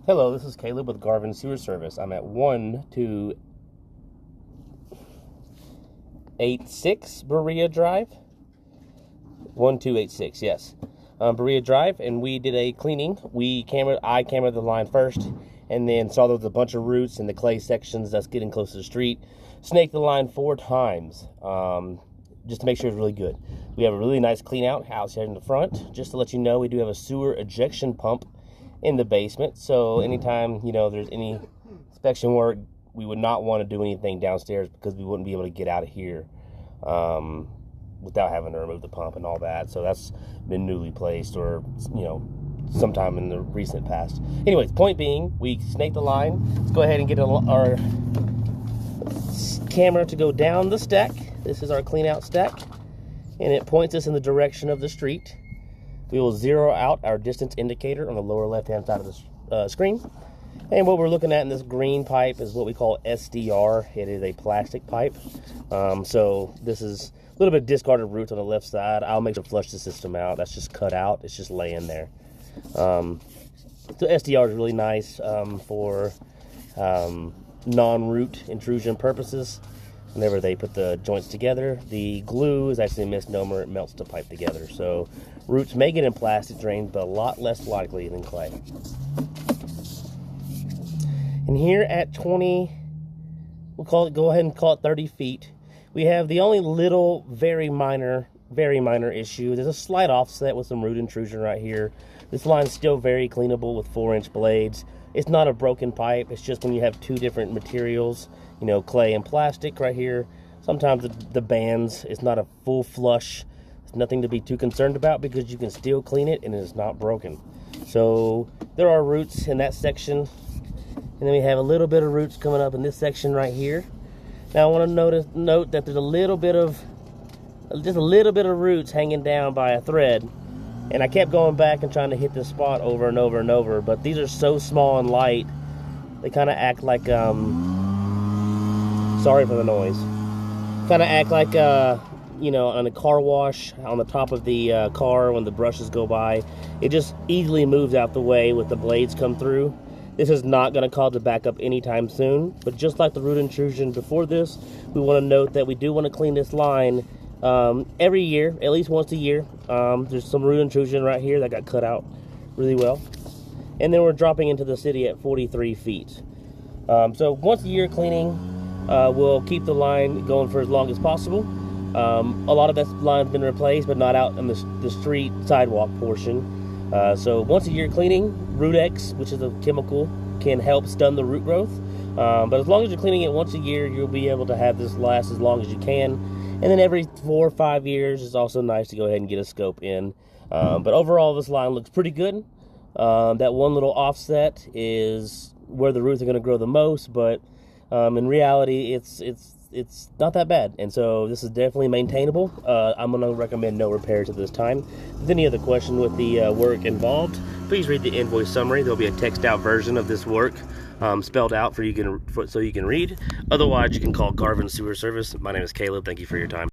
Hello, this is Caleb with Garvin Sewer Service. I'm at 1286 Berea Drive. 1286, yes. Berea Drive, and we did a cleaning. I cameraed the line first, and then saw there was a bunch of roots in the clay sections that's getting close to the street. Snaked the line 4 times, just to make sure it's really good. We have a really nice clean out house here in the front. Just to let you know, we do have a sewer ejection pump in the basement, so anytime there's any inspection work, we would not want to do anything downstairs because we wouldn't be able to get out of here without having to remove the pump and all that. So that's been newly placed, or sometime in the recent past. Anyways, point being, we snaked the line. Let's go ahead and get our camera to go down the stack. This is our clean out stack, and it points us in the direction of the street. We will zero out our distance indicator on the lower left-hand side of the screen. And what we're looking at in this green pipe is what we call SDR. It is a plastic pipe. So this is a little bit of discarded roots on the left side. I'll make sure to flush the system out. That's just cut out. It's just laying there. So SDR is really nice for non-root intrusion purposes. Whenever they put the joints together, the glue is actually a misnomer. It melts the pipe together. So roots may get in plastic drains, but a lot less likely than clay. And here at 20, go ahead and call it 30 feet, we have the only little, very minor issue. There's a slight offset with some root intrusion right here. This line's still very cleanable with 4-inch blades. It's not a broken pipe. It's just when you have 2 different materials, clay and plastic right here, sometimes the bands, it's not a full flush. It's nothing to be too concerned about because you can still clean it and it is not broken. So there are roots in that section, and then we have a little bit of roots coming up in this section right here. Now I want to note that there's just a little bit of roots hanging down by a thread, and I kept going back and trying to hit this spot over and over and over, but these are so small and light, they kind of act like sorry for the noise. Kind of act like on a car wash on the top of the car when the brushes go by. It just easily moves out the way with the blades come through. This is not going to cause a backup anytime soon, but just like the root intrusion before this, we want to note that we do want to clean this line every year, at least once a year. There's some root intrusion right here that got cut out really well. And then we're dropping into the city at 43 feet. So once a year cleaning, we'll keep the line going for as long as possible. A lot of that line's been replaced, but not out in the street sidewalk portion. So once a year cleaning, Root-X, which is a chemical, can help stun the root growth. But as long as you're cleaning it once a year, you'll be able to have this last as long as you can. And then every 4 or 5 years, it's also nice to go ahead and get a scope in. But overall, this line looks pretty good. That one little offset is where the roots are going to grow the most, but in reality, it's not that bad, and so this is definitely maintainable. I'm going to recommend no repairs at this time. If there's any other question with the work involved, please read the invoice summary. There'll be a text out version of this work spelled out so you can read. Otherwise, you can call Garvin Sewer Service. My name is Caleb. Thank you for your time.